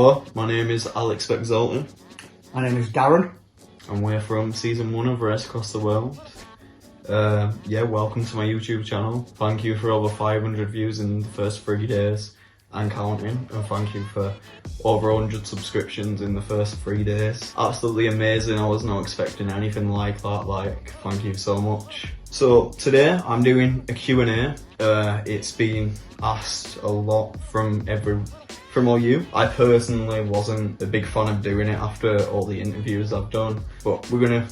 Hello, my name is Alex Speck-Zolte. My name is Darren. And we're from season 1 of Race Across the World. Welcome to my YouTube channel. Thank you for over 500 views in the first 3 days and counting. And thank you for over 100 subscriptions in the first 3 days. Absolutely amazing. I was not expecting anything like that. Thank you so much. So today I'm doing a Q&A. It's been asked a lot from all you. I personally wasn't a big fan of doing it after all the interviews I've done, but we're gonna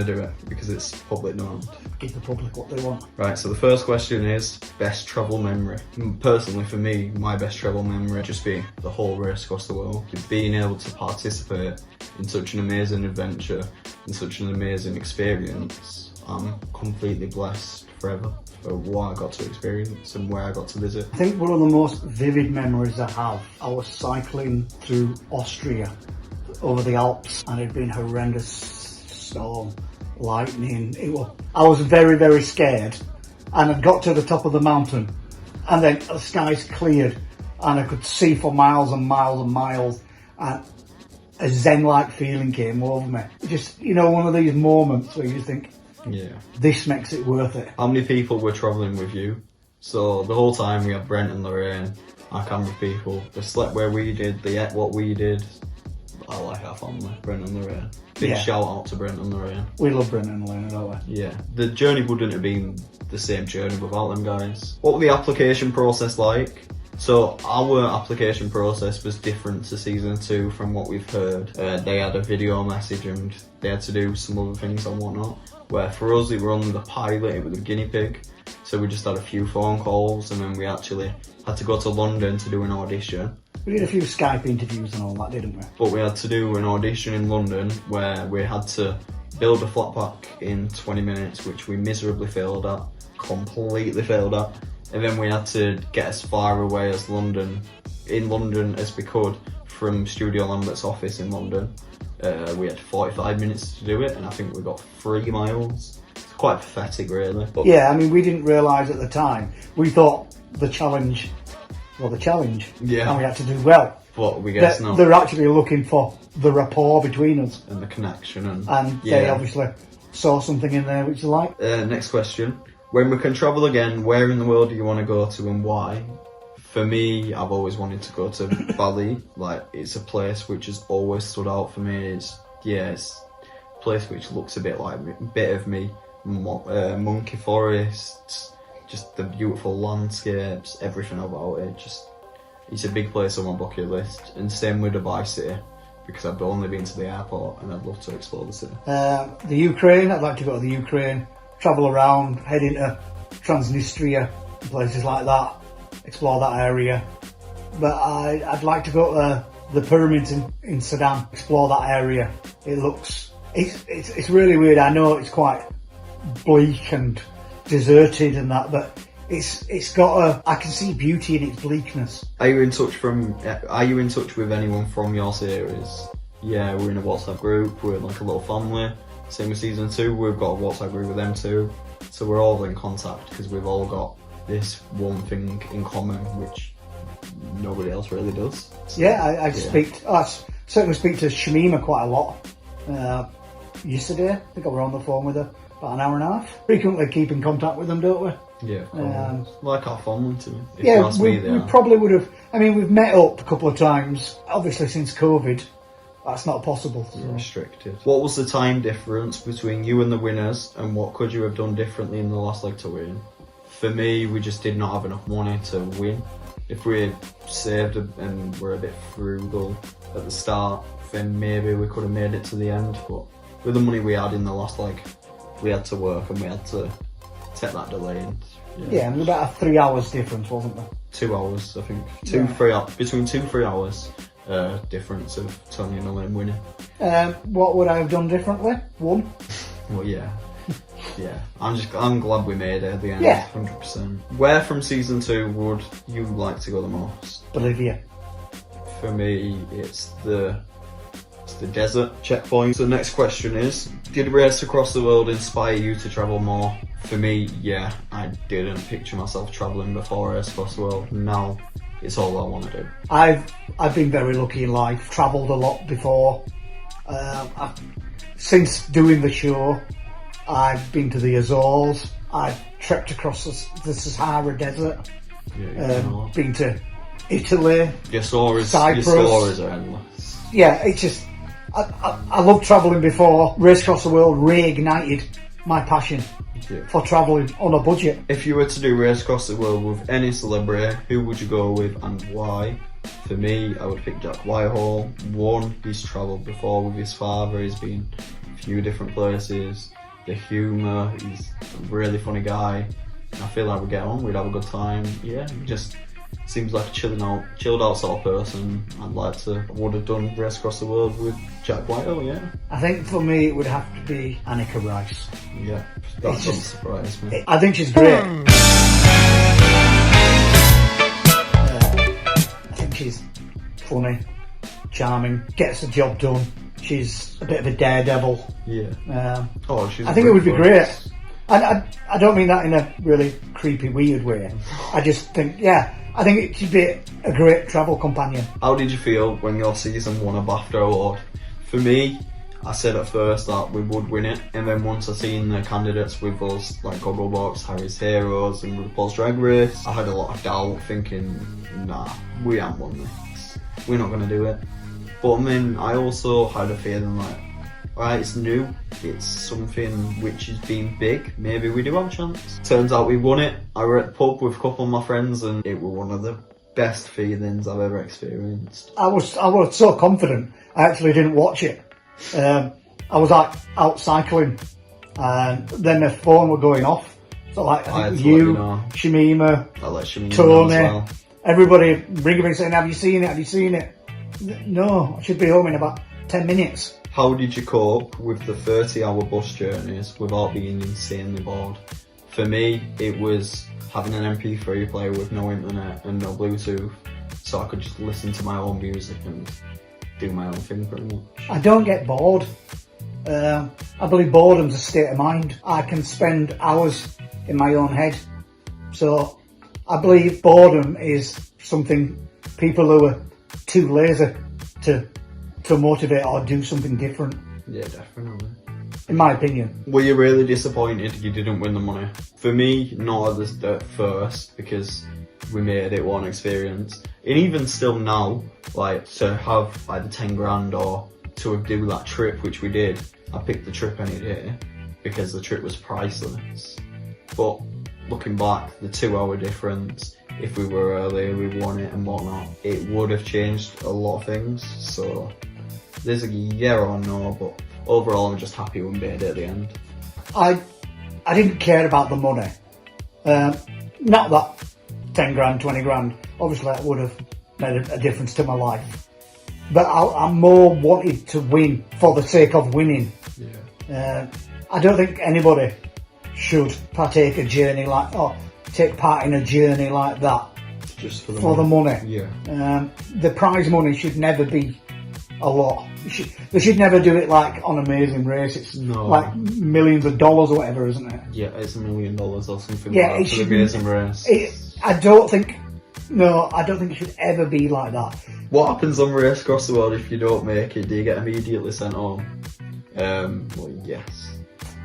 do it because it's public known. Give the public what they want. Right, so the first question is best travel memory. Personally for me, my best travel memory would just be the whole race across the world. Being able to participate in such an amazing adventure and such an amazing experience, I'm completely blessed forever for what I got to experience and where I got to visit. I think one of the most vivid memories I have, I was cycling through Austria over the Alps and it'd been horrendous storm, lightning. I was very, very scared, and I got to the top of the mountain and then the skies cleared and I could see for miles and miles and miles, and a zen-like feeling came over me. Just, one of these moments where you just think, yeah, this makes it worth it. How many people were travelling with you? So the whole time we had Brent and Lorraine, our camera people. They slept where we did, they ate what we did. I like our family, Brent and Lorraine. Big shout out to Brent and Lorraine. We love Brent and Lorraine, don't we? Yeah, the journey wouldn't have been the same journey without them guys. What was the application process like? So our application process was different to season 2 from what we've heard. They had a video message and they had to do some other things and whatnot. Where for us, we were on the pilot, it was a guinea pig. So we just had a few phone calls and then we actually had to go to London to do an audition. We did a few Skype interviews and all that, didn't we? But we had to do an audition in London where we had to build a flat pack in 20 minutes, which we miserably failed at, completely failed at. And then we had to get as far away as London as we could from Studio Lambert's office in London. We had 45 minutes to do it, and I think we got 3 miles. It's quite pathetic, really. But yeah, we didn't realise at the time. We thought the challenge, and we had to do well. But we guess not. They're actually looking for the rapport between us. And the connection. And they obviously saw something in there which they liked. Next question. When we can travel again, where in the world do you want to go to and why? For me, I've always wanted to go to Bali. It's a place which has always stood out for me. It's a place which looks a bit like a bit of me. Monkey forests, just the beautiful landscapes, everything about it. It's a big place on my bucket list. And same with Dubai City, because I've only been to the airport and I'd love to explore the city. The Ukraine, I'd like to go to the Ukraine, travel around, head into Transnistria, places like that. Explore that area, but I'd like to go to the pyramids in Sudan. Explore that area. It's really weird. I know it's quite bleak and deserted and that, but it's got I can see beauty in its bleakness. Are you in touch with anyone from your series? Yeah, we're in a WhatsApp group. We're like a little family. Same with season 2. We've got a WhatsApp group with them too. So we're all in contact because we've all got this one thing in common which nobody else really does. So, I certainly speak to Shamima quite a lot. Yesterday, I think I was on the phone with her about an hour and a half. Frequently keep in contact with them, don't we? Yeah, of course. Like our family to me. We probably would have. We've met up a couple of times. Obviously, since COVID, that's not possible. So. Restricted. What was the time difference between you and the winners, and what could you have done differently in the last leg to win? For me, we just did not have enough money to win. If we saved and were a bit frugal at the start, then maybe we could have made it to the end. But with the money we had in the last leg, we had to work and we had to take that delay in. Yeah, and about a 3 hours difference, wasn't there? 2 hours, I think. Between 2-3 hours difference of Tony and Elaine winning. What would I have done differently? One. Well, yeah. Yeah, I'm glad we made it at the end. Yeah, 100%. Where from season 2 would you like to go the most? Bolivia. For me, it's the desert checkpoint. So the next question is, did Race Across the World inspire you to travel more? For me, yeah, I didn't picture myself travelling before Race Across the World. Now, it's all I want to do. I've been very lucky in life. Travelled a lot before. Since doing the show, I've been to the Azores. I've trekked across the Sahara Desert. Been to Italy. Your stories are endless. Yeah, it's just I love travelling before. Race Across the World reignited my passion for travelling on a budget. If you were to do Race Across the World with any celebrity, who would you go with and why? For me, I would pick Jack Whitehall. One, he's travelled before with his father, he's been a few different places. The humour, he's a really funny guy. I feel like we'd get on, we'd have a good time. Yeah, he just seems like a chilled out sort of person. I would have done Race Across the World with Jack Whitehall, yeah. I think for me it would have to be Annika Rice. Yeah, that doesn't surprise me. I think she's great. I think she's funny, charming, gets the job done. She's a bit of a daredevil. Yeah. I think it would be great. And I don't mean that in a really creepy, weird way. I just think, I think it should be a great travel companion. How did you feel when your season won a BAFTA award? For me, I said at first that we would win it, and then once I seen the candidates with us, like Gogglebox, Harry's Heroes and RuPaul's Drag Race, I had a lot of doubt, thinking, nah, we haven't won this. We're not going to do it. But then I also had a feeling like, alright, it's new, it's something which has been big, maybe we do have a chance. Turns out we won it. I were at the pub with a couple of my friends and it was one of the best feelings I've ever experienced. I was so confident, I actually didn't watch it. I was like out cycling and then the phone were going off. So like, I think you, Shamima, Tony, everybody ringing me saying, have you seen it, have you seen it? No, I should be home in about 10 minutes. How did you cope with the 30-hour bus journeys without being insanely bored? For me, it was having an MP3 player with no internet and no Bluetooth, so I could just listen to my own music and do my own thing pretty much. I don't get bored. I believe boredom's a state of mind. I can spend hours in my own head. So I believe boredom is something people who are too lazy to motivate or do something different. Yeah, definitely. In my opinion. Were you really disappointed you didn't win the money? For me, not at first, because we made it one experience. And even still now, like, to have like the 10 grand or to do that trip, which we did, I picked the trip any day because the trip was priceless. But looking back, the 2-hour difference, if we were early, we won it and whatnot, it would have changed a lot of things. So there's a yeah or no, but overall I'm just happy we made it at the end. I didn't care about the money. Not that 10 grand, 20 grand, obviously that would have made a difference to my life. But I more wanted to win for the sake of winning. Yeah. I don't think anybody should take part in a journey like that just for the money. Yeah. The prize money should never be a lot. They should never do it like on Amazing Race. It's like millions of dollars or whatever, isn't it? Yeah, it's $1 million or something yeah, like that for Amazing Race. I don't think it should ever be like that. What happens on Race Across the World if you don't make it? Do you get immediately sent home? Well, yes.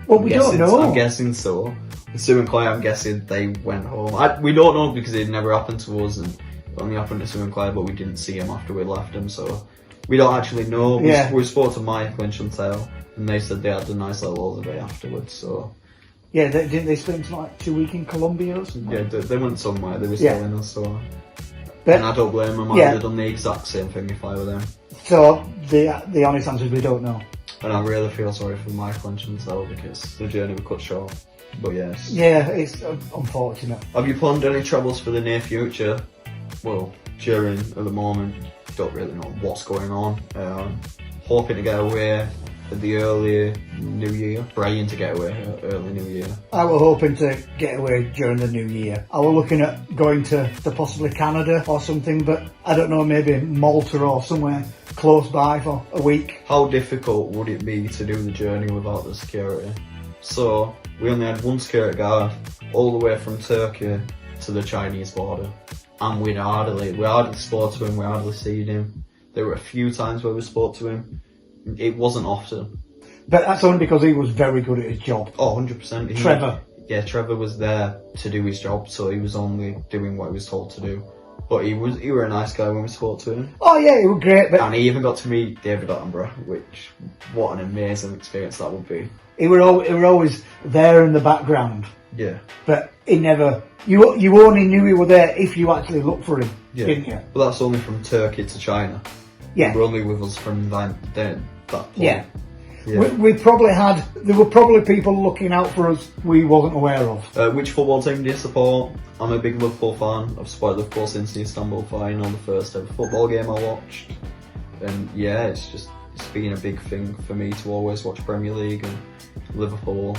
Well, we don't know. I'm guessing so. Sue and Claire, I'm guessing they went home. We don't know because it never happened to us and it only happened to Sue and Claire, but we didn't see them after we left them, so we don't actually know. We spoke to Michael and Chantel and they said they had a nice little holiday afterwards, so. Yeah, didn't they spend like 2 weeks in Colombia or something? Yeah, they went somewhere, they were still in us, so. But, and I don't blame them, I'd have done the exact same thing if I were them. So, the honest answer is we don't know. And I really feel sorry for Michael and Chantel because the journey was cut short. But yes. Yeah, it's unfortunate. Have you planned any travels for the near future? Well, during at the moment, don't really know what's going on. Hoping to get away at the early New Year. Praying to get away early New Year. I was hoping to get away during the New Year. I was looking at going to possibly Canada or something, but I don't know, maybe Malta or somewhere close by for a week. How difficult would it be to do the journey without the security? So, we only had one security guard all the way from Turkey to the Chinese border. and we hardly spoke to him, we hardly seen him. There were a few times where we spoke to him. It wasn't often. But that's only because he was very good at his job. Oh, 100%. Trevor. Yeah, Trevor was there to do his job, so he was only doing what he was told to do. But he was a nice guy when we spoke to him. Oh yeah, he was great. But And he even got to meet David Attenborough, which, what an amazing experience that would be. he were always there in the background. Yeah. But he never. You only knew he were there if you actually looked for him, Yeah. didn't you? But that's only from Turkey to China. Yeah. They were only with us from that point. Yeah. Yeah. We probably had. There were probably people looking out for us we wasn't aware of. Which football team do you support? I'm a big Liverpool fan. I've supported Liverpool since the Istanbul final, the first ever football game I watched. And yeah, it's been a big thing for me to always watch Premier League and Liverpool,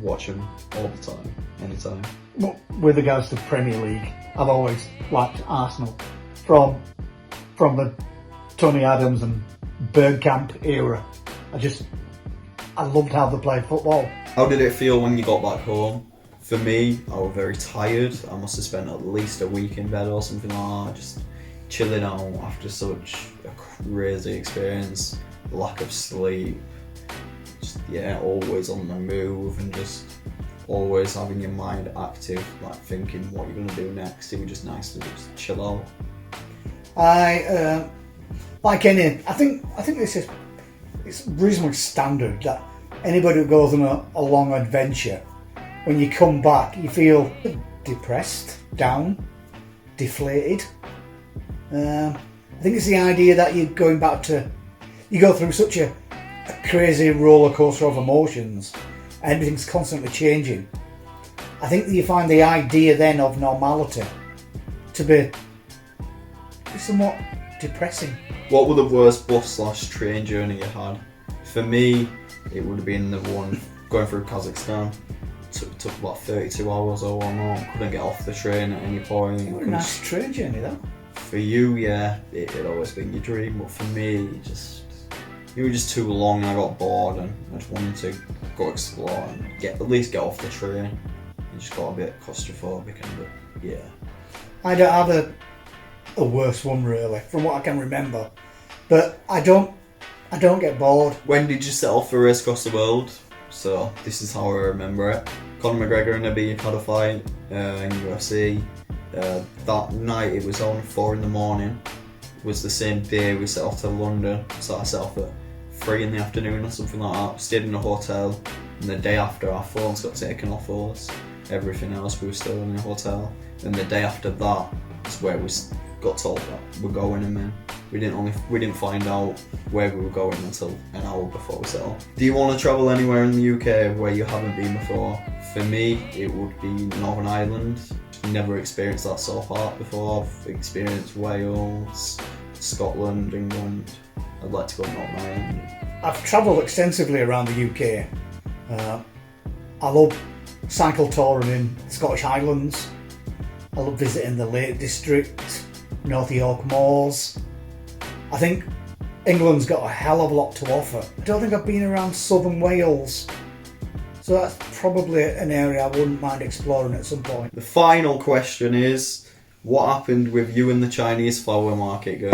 watch them all the time, anytime. But with regards to Premier League, I've always liked Arsenal from the Tony Adams and Bergkamp era. I loved how they played football. How did it feel when you got back home? For me, I was very tired. I must have spent at least a week in bed or something like that, just chilling out after such a crazy experience. Lack of sleep, just always on the move and just always having your mind active, like thinking what you're gonna do next. It was just nice to just chill out. I think it's reasonably standard that anybody who goes on a long adventure, when you come back, you feel depressed, down, deflated. I think it's the idea that you're going back to, you go through such a crazy roller coaster of emotions, and everything's constantly changing. I think that you find the idea then of normality to be somewhat depressing. What were the worst bus/train journey you had? For me, it would have been the one going through Kazakhstan. It took about 32 hours or more. Couldn't get off the train at any point. What a nice train journey though. For you, yeah, it had always been your dream, but for me, it was just too long and I got bored and I just wanted to go explore and at least get off the train. It just got a bit claustrophobic and a bit, yeah. I don't have a worse one really, from what I can remember. But I don't get bored. When did you set off for Race Across the World? So this is how I remember it. Conor McGregor and Khabib had a fight in UFC. That night it was on 4 a.m. It was the same day we set off to London. So I set off at 3 in the afternoon or something like that. Stayed in a hotel, and the day after our phones got taken off us. Everything else we were still in a hotel. And the day after that is where we got told that we're going, and then we didn't find out where we were going until an hour before we set off. Do you want to travel anywhere in the UK where you haven't been before? For me, it would be Northern Ireland. Never experienced that so far before. I've experienced Wales, Scotland, England. I'd like to go to Northern Ireland. I've travelled extensively around the UK. I love cycle touring in the Scottish Highlands. I love visiting the Lake District, North York Moors. I think England's got a hell of a lot to offer. I don't think I've been around southern Wales, so that's probably an area I wouldn't mind exploring at some point. The final question is, what happened with you and the Chinese flower market girl?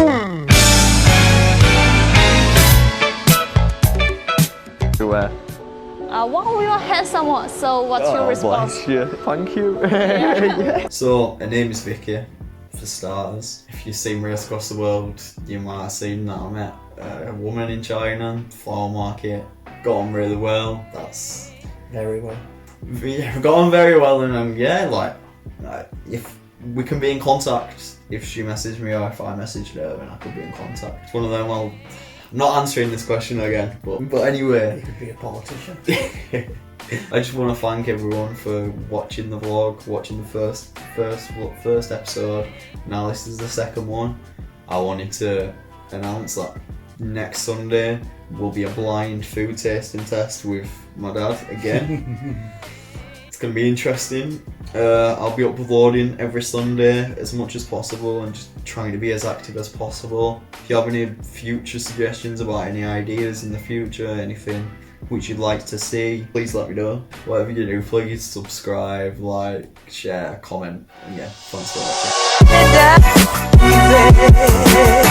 Wow, you are handsome. So what's your response? Bless you. Thank you. Yeah. So, her name is Vicky, for starters. If you've seen Race Across the World, you might have seen that I met a woman in China, flower market. Got on really well. That's Very well. Yeah, got on very well, and if we can be in contact, if she messaged me or if I messaged her, then I could be in contact. It's one of them. Well, I'm not answering this question again, but anyway. You could be a politician. I just want to thank everyone for watching the vlog, watching the first episode. Now this is the second one. I wanted to announce that next Sunday will be a blind food tasting test with my dad again. It's going to be interesting. I'll be uploading every Sunday as much as possible and just trying to be as active as possible. If you have any future suggestions about any ideas in the future, anything which you'd like to see, please let me know. Whatever you do, please subscribe, like, share, comment, and yeah, thanks for watching. me down easy.